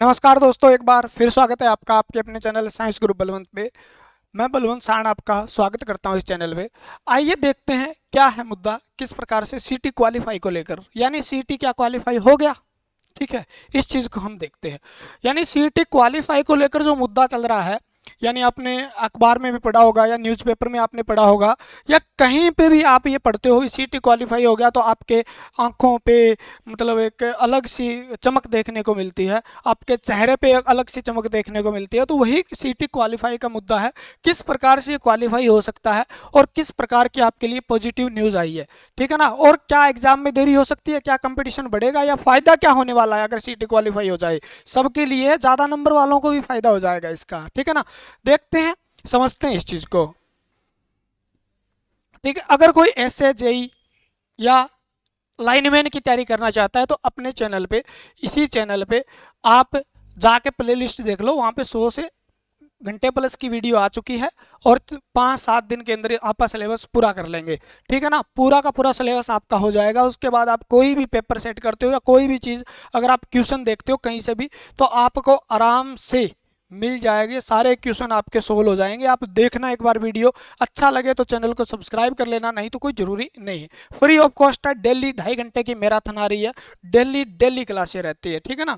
नमस्कार दोस्तों, एक बार फिर स्वागत है आपका आपके अपने चैनल साइंस ग्रुप बलवंत पे। मैं बलवंत साण आपका स्वागत करता हूं इस चैनल पे। आइए देखते हैं क्या है मुद्दा, किस प्रकार से सीटी क्वालिफाई को लेकर, यानी सीटी क्या क्वालिफाई हो गया। ठीक है, इस चीज़ को हम देखते हैं। यानी सीटी क्वालिफाई को लेकर जो मुद्दा चल रहा है, यानी आपने अखबार में भी पढ़ा होगा या न्यूज़पेपर में आपने पढ़ा होगा या कहीं पे भी आप ये पढ़ते हो, सीटी क्वालिफाई हो गया तो आपके आंखों पे मतलब एक अलग सी चमक देखने को मिलती है, आपके चेहरे पे एक अलग सी चमक देखने को मिलती है। तो वही सीटी क्वालिफाई का मुद्दा है, किस प्रकार से ये क्वालिफाई हो सकता है और किस प्रकार की आपके लिए पॉजिटिव न्यूज़ आई है। ठीक है ना, और क्या एग्जाम में देरी हो सकती है, क्या कंपटीशन बढ़ेगा या फायदा क्या होने वाला है अगर सीटी क्वालिफाई हो जाए। सबके लिए, ज़्यादा नंबर वालों को भी फायदा हो जाएगा इसका। ठीक है ना, देखते हैं, समझते हैं इस चीज़ को। ठीक है, अगर कोई एसए जेई या लाइनमैन की तैयारी करना चाहता है तो अपने चैनल पे, इसी चैनल पे आप जाके प्ले लिस्ट देख लो, वहाँ पे 100 से घंटे प्लस की वीडियो आ चुकी है और 5-7 दिन के अंदर आपका सिलेबस पूरा कर लेंगे। ठीक है ना, पूरा का पूरा सिलेबस आपका हो जाएगा। उसके बाद आप कोई भी पेपर सेट करते हो या कोई भी चीज़ अगर आप क्वेश्चन देखते हो कहीं से भी, तो आपको आराम से मिल जाएंगे, सारे क्वेश्चन आपके सोल्व हो जाएंगे। आप देखना एक बार वीडियो, अच्छा लगे तो चैनल को सब्सक्राइब कर लेना, नहीं तो कोई ज़रूरी नहीं है। फ्री ऑफ कॉस्ट है, डेली 2.5 घंटे की मैराथन आ रही है, डेली डेली क्लासें रहती है। ठीक है ना,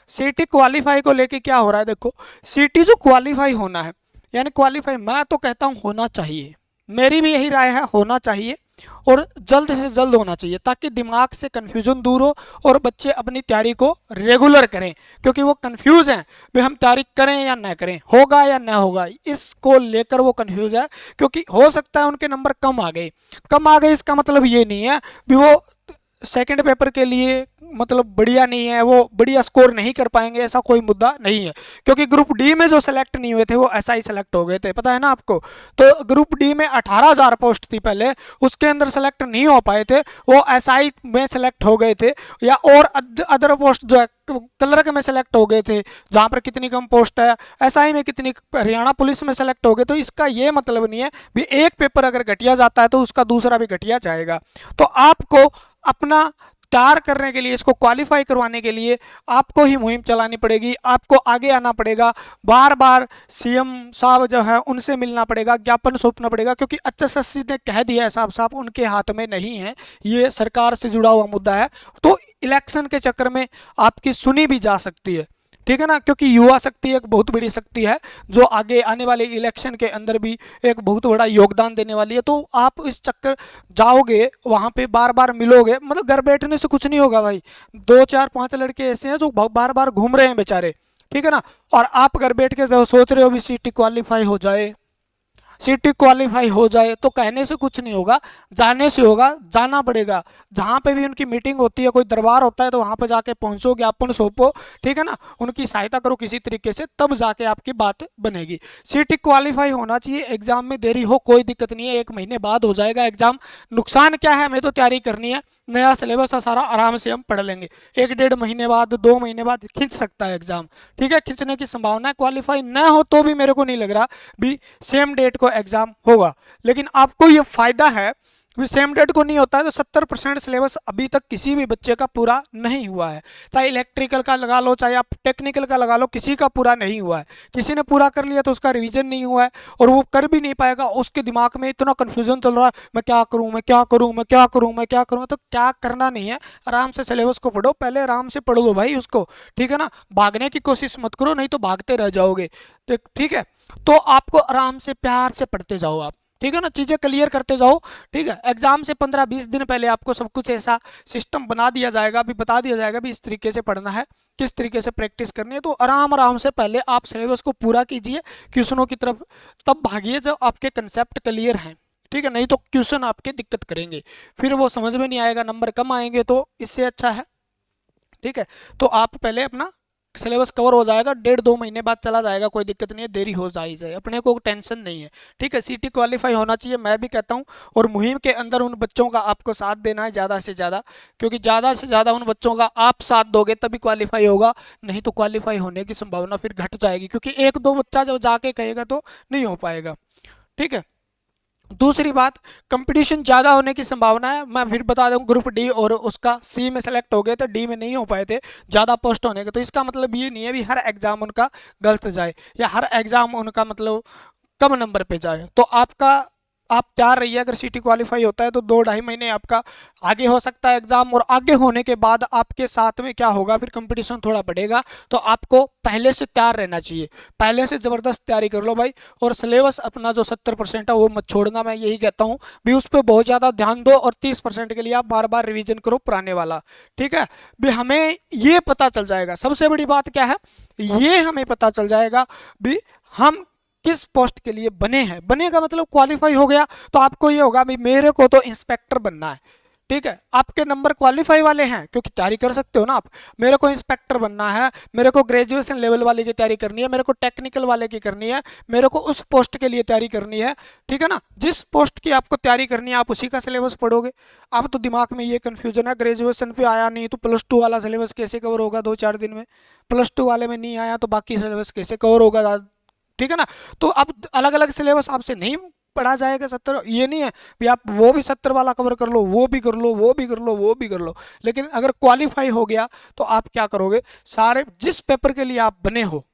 सीटी क्वालिफाई को लेके क्या हो रहा है, देखो सीटी जो क्वालिफाई होना है, यानी क्वालिफाई मैं तो कहता हूँ होना चाहिए, मेरी भी यही राय है, होना चाहिए और जल्द से जल्द होना चाहिए ताकि दिमाग से कन्फ्यूजन दूर हो और बच्चे अपनी तैयारी को रेगुलर करें, क्योंकि वो कंफ्यूज हैं भाई हम तैयारी करें या ना करें, होगा या ना होगा, इसको लेकर वो कंफ्यूज है। क्योंकि हो सकता है उनके नंबर कम आ गए, इसका मतलब ये नहीं है भी वो सेकंड पेपर के लिए मतलब बढ़िया नहीं है, वो बढ़िया स्कोर नहीं कर पाएंगे, ऐसा कोई मुद्दा नहीं है। क्योंकि ग्रुप डी में जो सेलेक्ट नहीं हुए थे वो एसआई सेलेक्ट हो गए थे, पता है ना आपको। तो ग्रुप डी में 18,000 पोस्ट थी पहले, उसके अंदर सेलेक्ट नहीं हो पाए थे, वो एसआई में सेलेक्ट हो गए थे, या और अदर पोस्ट जो है क्लर्क में सेलेक्ट हो गए थे, जहाँ पर कितनी कम पोस्ट है, एसआई में कितनी, हरियाणा पुलिस में सेलेक्ट हो गए। तो इसका ये मतलब नहीं है भी एक पेपर अगर घटिया जाता है तो उसका दूसरा भी घटिया जाएगा। तो आपको अपना तैयार करने के लिए, इसको क्वालिफाई करवाने के लिए आपको ही मुहिम चलानी पड़ेगी, आपको आगे आना पड़ेगा, बार बार सीएम साहब जो है उनसे मिलना पड़ेगा, ज्ञापन सौंपना पड़ेगा, क्योंकि एचएसएससी ने कह दिया है साफ साफ उनके हाथ में नहीं है, ये सरकार से जुड़ा हुआ मुद्दा है। तो इलेक्शन के चक्कर में आपकी सुनी भी जा सकती है। ठीक है ना, क्योंकि युवा शक्ति एक बहुत बड़ी शक्ति है जो आगे आने वाले इलेक्शन के अंदर भी एक बहुत बड़ा योगदान देने वाली है। तो आप इस चक्कर जाओगे वहाँ पे, बार बार मिलोगे, मतलब घर बैठने से कुछ नहीं होगा भाई। 2-4-5 लड़के ऐसे हैं जो बार बार घूम रहे हैं बेचारे। ठीक है ना, और आप घर बैठ के तो सोच रहे हो भी सीटी क्वालिफाई हो जाए, सीटी क्वालिफाई हो जाए, तो कहने से कुछ नहीं होगा, जाने से होगा, जाना पड़ेगा। जहाँ पे भी उनकी मीटिंग होती है, कोई दरबार होता है, तो वहाँ पे जाके पहुँचो, ज्ञापन सौंपो। ठीक है ना, उनकी सहायता करो किसी तरीके से, तब जाके आपकी बात बनेगी। सीटी क्वालिफाई होना चाहिए, एग्जाम में देरी हो कोई दिक्कत नहीं है, 1 महीने बाद हो जाएगा एग्जाम। नुकसान क्या है, हमें तो तैयारी करनी है, नया सिलेबस है सारा, आराम से हम पढ़ लेंगे। 1-1.5 महीने बाद, 2 महीने बाद खींच सकता है एग्जाम। ठीक है, खींचने की संभावना है। क्वालिफाई ना हो तो भी मेरे को नहीं लग रहा भी सेम डेट को एग्जाम होगा, लेकिन आपको ये फायदा है भी सेम डेट को नहीं होता है तो 70% सिलेबस अभी तक किसी भी बच्चे का पूरा नहीं हुआ है। चाहे इलेक्ट्रिकल का लगा लो, चाहे आप टेक्निकल का लगा लो, किसी का पूरा नहीं हुआ है। किसी ने पूरा कर लिया तो उसका रिवीजन नहीं हुआ है और वो कर भी नहीं पाएगा, उसके दिमाग में इतना कन्फ्यूजन चल रहा है, मैं क्या करूँ, मैं क्या करूँ, मैं क्या करूँ, मैं क्या करूँ। तो क्या करना नहीं है, आराम से सिलेबस को पढ़ो, पहले आराम से पढ़ लो भाई उसको। ठीक है ना, भागने की कोशिश मत करो, नहीं तो भागते रह जाओगे। ठीक है, तो आपको आराम से प्यार से पढ़ते जाओ आप। ठीक है ना, चीज़ें क्लियर करते जाओ। ठीक है, एग्जाम से 15-20 दिन पहले आपको सब कुछ ऐसा सिस्टम बना दिया जाएगा, अभी बता दिया जाएगा भी इस तरीके से पढ़ना है, किस तरीके से प्रैक्टिस करनी है। तो आराम आराम से पहले आप सिलेबस को पूरा कीजिए, क्वेश्चनों की तरफ तब भागिए जब आपके कंसेप्ट क्लियर हैं। ठीक है, नहीं तो क्वेश्चन आपके दिक्कत करेंगे, फिर वो समझ में नहीं आएगा, नंबर कम आएंगे। तो इससे अच्छा है, ठीक है, तो आप पहले अपना सिलेबस कवर हो जाएगा, 1.5-2 महीने बाद चला जाएगा, कोई दिक्कत नहीं है, देरी हो जाए, अपने को टेंशन नहीं है। ठीक है, सीटी क्वालिफाई होना चाहिए, मैं भी कहता हूँ। और मुहिम के अंदर उन बच्चों का आपको साथ देना है ज़्यादा से ज़्यादा, क्योंकि ज़्यादा से ज़्यादा उन बच्चों का आप साथ दोगे तभी क्वालिफाई होगा, नहीं तो क्वालिफाई होने की संभावना फिर घट जाएगी, क्योंकि 1-2 बच्चा जब जाके कहेगा तो नहीं हो पाएगा। ठीक है, दूसरी बात, कंपटीशन ज़्यादा होने की संभावना है। मैं फिर बता दूं, ग्रुप डी और उसका सी में सेलेक्ट हो गए थे, डी में नहीं हो पाए थे ज़्यादा पोस्ट होने के। तो इसका मतलब ये नहीं है भी हर एग्ज़ाम उनका गलत जाए या हर एग्ज़ाम उनका मतलब कम नंबर पे जाए। तो आपका, आप तैयार रहिए। अगर सिटी क्वालिफाई होता है तो 2-2.5 महीने आपका आगे हो सकता है एग्जाम, और आगे होने के बाद आपके साथ में क्या होगा, फिर कंपटीशन थोड़ा बढ़ेगा। तो आपको पहले से तैयार रहना चाहिए, पहले से ज़बरदस्त तैयारी कर लो भाई। और सिलेबस अपना जो 70% है वो मत छोड़ना, मैं यही कहता हूँ भी उस पर बहुत ज़्यादा ध्यान दो। और 30% के लिए आप बार बार रिविजन करो पुराने वाला, ठीक है भी। हमें ये पता चल जाएगा, सबसे बड़ी बात क्या है, ये हमें पता चल जाएगा भी हम किस पोस्ट के लिए बने हैं। बने का मतलब क्वालिफाई हो गया तो आपको ये होगा भाई मेरे को तो इंस्पेक्टर बनना है, ठीक है। आपके नंबर क्वालिफाई वाले हैं क्योंकि तैयारी कर सकते हो ना आप। मेरे को इंस्पेक्टर बनना है, मेरे को ग्रेजुएशन लेवल वाले की तैयारी करनी है, मेरे को टेक्निकल वाले की करनी है, मेरे को उस पोस्ट के लिए तैयारी करनी है, ठीक है ना। जिस पोस्ट की आपको तैयारी करनी है आप उसी का सिलेबस पढ़ोगे। आप तो दिमाग में ये कन्फ्यूजन है, ग्रेजुएशन पे आया नहीं तो +2 वाला सिलेबस कैसे कवर होगा 2-4 दिन में, +2 वाले में नहीं आया तो बाकी सिलेबस कैसे कवर होगा, ठीक है ना। तो अब अलग अलग सिलेबस आपसे नहीं पढ़ा जाएगा 70, ये नहीं है भी आप वो भी 70 वाला कवर कर लो, वो भी कर लो, वो भी कर लो, वो भी कर लो। लेकिन अगर क्वालिफाई हो गया तो आप क्या करोगे, सारे जिस पेपर के लिए आप बने हो,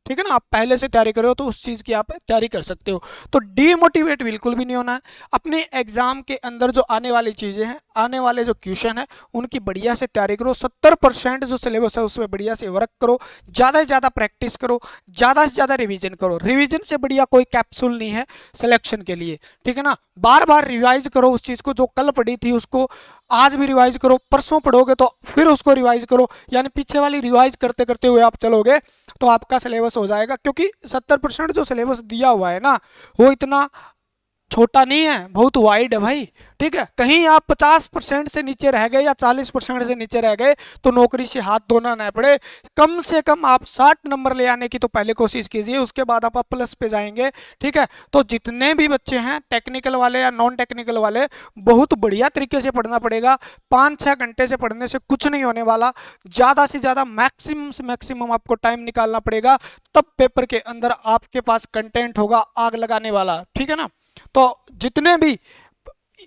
ठीक है ना, आप पहले से तैयारी करो तो उस चीज़ की आप तैयारी कर सकते हो। तो डीमोटिवेट बिल्कुल भी नहीं होना है। अपने एग्जाम के अंदर जो आने वाली चीज़ें हैं, आने वाले जो क्वेश्चन है उनकी बढ़िया से तैयारी करो। 70% जो सिलेबस है उसमें बढ़िया से वर्क करो, ज़्यादा से ज़्यादा प्रैक्टिस करो, ज़्यादा से ज़्यादा रिविजन करो। रिविजन से बढ़िया कोई कैप्सूल नहीं है सिलेक्शन के लिए, ठीक है ना। बार बार रिवाइज करो उस चीज़ को, जो कल पढ़ी थी उसको आज भी रिवाइज करो, परसों पढ़ोगे तो फिर उसको रिवाइज करो, यानी पीछे वाली रिवाइज करते करते हुए आप चलोगे तो आपका सिलेबस हो जाएगा। क्योंकि 70% जो सिलेबस दिया हुआ है ना वो इतना छोटा नहीं है, बहुत वाइड है भाई, ठीक है। कहीं आप 50% से नीचे रह गए या 40% से नीचे रह गए तो नौकरी से हाथ धोना न पड़े। कम से कम आप 60 नंबर ले आने की तो पहले कोशिश कीजिए, उसके बाद आप प्लस पे जाएंगे, ठीक है। तो जितने भी बच्चे हैं टेक्निकल वाले या नॉन टेक्निकल वाले, बहुत बढ़िया तरीके से पढ़ना पड़ेगा। 5-6 घंटे से पढ़ने से कुछ नहीं होने वाला, ज़्यादा से ज़्यादा मैक्सिमम से मैक्सिमम आपको टाइम निकालना पड़ेगा, तब पेपर के अंदर आपके पास कंटेंट होगा आग लगाने वाला, ठीक है ना। तो जितने भी,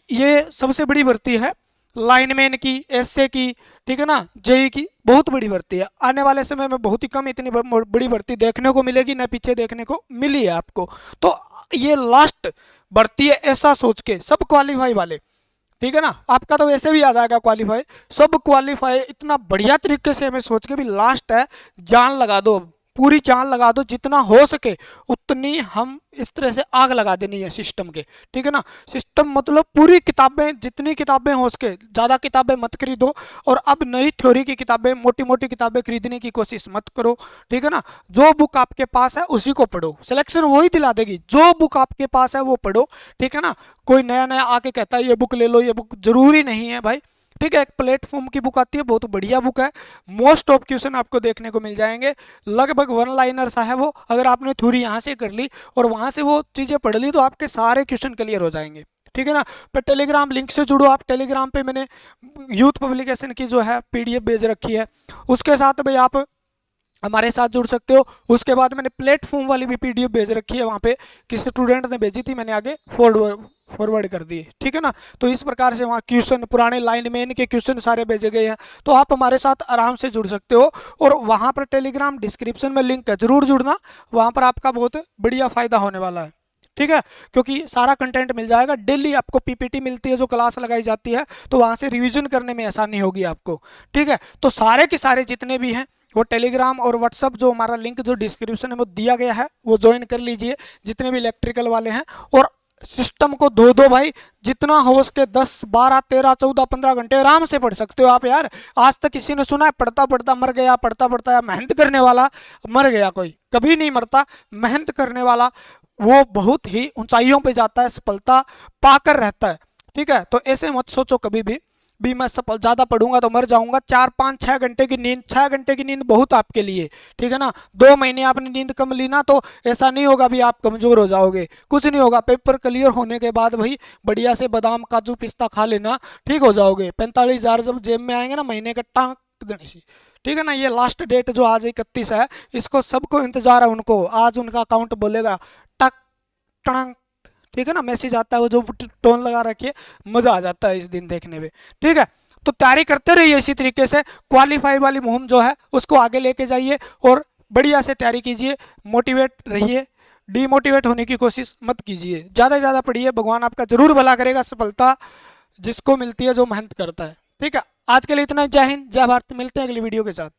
ये सबसे बड़ी भर्ती है लाइनमैन की, एसए की, ठीक है ना, जेई की, बहुत बड़ी भर्ती है। आने वाले समय में बहुत ही कम इतनी बड़ी भर्ती देखने को मिलेगी, न पीछे देखने को मिली है आपको। तो ये लास्ट भर्ती है ऐसा सोच के सब क्वालिफाई वाले, ठीक है ना। आपका तो वैसे भी आ जाएगा क्वालिफाई, सब क्वालिफाई इतना बढ़िया तरीके से हमें सोच के भी लास्ट है, जान लगा दो, पूरी जान लगा दो, जितना हो सके उतनी हम इस तरह से आग लगा देनी है सिस्टम के, ठीक है ना। सिस्टम मतलब पूरी किताबें, जितनी किताबें हो सके, ज़्यादा किताबें मत खरीदो। और अब नई थ्योरी की किताबें, मोटी मोटी किताबें खरीदने की कोशिश मत करो, ठीक है ना। जो बुक आपके पास है उसी को पढ़ो, सिलेक्शन वही दिला देगी। जो बुक आपके पास है वो पढ़ो, ठीक है ना। कोई नया नया आके कहता है ये बुक ले लो, ये बुक जरूरी नहीं है भाई, ठीक है। एक प्लेटफॉर्म की बुक आती है, बहुत बढ़िया बुक है, मोस्ट ऑफ क्वेश्चन आपको देखने को मिल जाएंगे, लगभग वन लाइनर सा है वो। अगर आपने थ्योरी यहाँ से कर ली और वहाँ से वो चीज़ें पढ़ ली तो आपके सारे क्वेश्चन क्लियर हो जाएंगे, ठीक है ना। पर टेलीग्राम लिंक से जुड़ो आप, टेलीग्राम पे मैंने यूथ पब्लिकेशन की जो है PDF भेज रखी है, उसके साथ भाई आप हमारे साथ जुड़ सकते हो। उसके बाद मैंने प्लेटफॉर्म वाली भी PDF भेज रखी है, वहाँ पे किसी स्टूडेंट ने भेजी थी, मैंने आगे फॉरवर्ड कर दिए, ठीक है ना। तो इस प्रकार से वहाँ क्वेश्चन, पुराने लाइनमैन के क्वेश्चन सारे भेजे गए हैं, तो आप हमारे साथ आराम से जुड़ सकते हो। और वहाँ पर टेलीग्राम डिस्क्रिप्शन में लिंक है, जरूर जुड़ना, वहाँ पर आपका बहुत बढ़िया फायदा होने वाला है, ठीक है। क्योंकि सारा कंटेंट मिल जाएगा, डेली आपको PPT मिलती है जो क्लास लगाई जाती है, तो वहाँ से रिवीजन करने में आसानी होगी आपको, ठीक है। तो सारे के सारे जितने भी हैं वो टेलीग्राम और व्हाट्सअप जो हमारा लिंक जो डिस्क्रिप्शन में वो दिया गया है वो ज्वाइन कर लीजिए, जितने भी इलेक्ट्रिकल वाले हैं। और सिस्टम को धो दो भाई, जितना हो सके 10, 12, 13, 14, 15 घंटे आराम से पढ़ सकते हो आप यार। आज तक किसी ने सुना है पढ़ता पढ़ता मर गया, पढ़ता पढ़ता या मेहनत करने वाला मर गया? कोई कभी नहीं मरता। मेहनत करने वाला वो बहुत ही ऊंचाइयों पे जाता है, सफलता पाकर रहता है, ठीक है। तो ऐसे मत सोचो कभी भी मैं सफल ज़्यादा पढ़ूंगा तो मर जाऊंगा। 4, 5, 6 घंटे की नींद, 6 घंटे की नींद बहुत आपके लिए, ठीक है ना। 2 महीने आपने नींद कम ली ना तो ऐसा नहीं होगा भी आप कमज़ोर हो जाओगे, कुछ नहीं होगा। पेपर क्लियर होने के बाद भाई बढ़िया से बादाम काजू पिस्ता खा लेना, ठीक हो जाओगे। 45,000 जब जेब में आएंगे ना महीने का, टाँग देने से, ठीक है ना। ये लास्ट डेट जो आज 31 है, इसको सबको इंतजार है, उनको आज उनका अकाउंट बोलेगा टक टणक, ठीक है ना, मैसेज आता है, वो जो टोन लगा रखिए, मज़ा आ जाता है इस दिन देखने में। ठीक है, तो तैयारी करते रहिए इसी तरीके से, क्वालिफाई वाली मुहिम जो है उसको आगे लेके जाइए और बढ़िया से तैयारी कीजिए, मोटिवेट रहिए, डीमोटिवेट होने की कोशिश मत कीजिए, ज़्यादा से ज़्यादा पढ़िए, भगवान आपका जरूर भला करेगा। सफलता जिसको मिलती है जो मेहनत करता है। ठीक है, आज के लिए इतना ही। जय हिंद, जय भारत। मिलते हैं अगली वीडियो के साथ।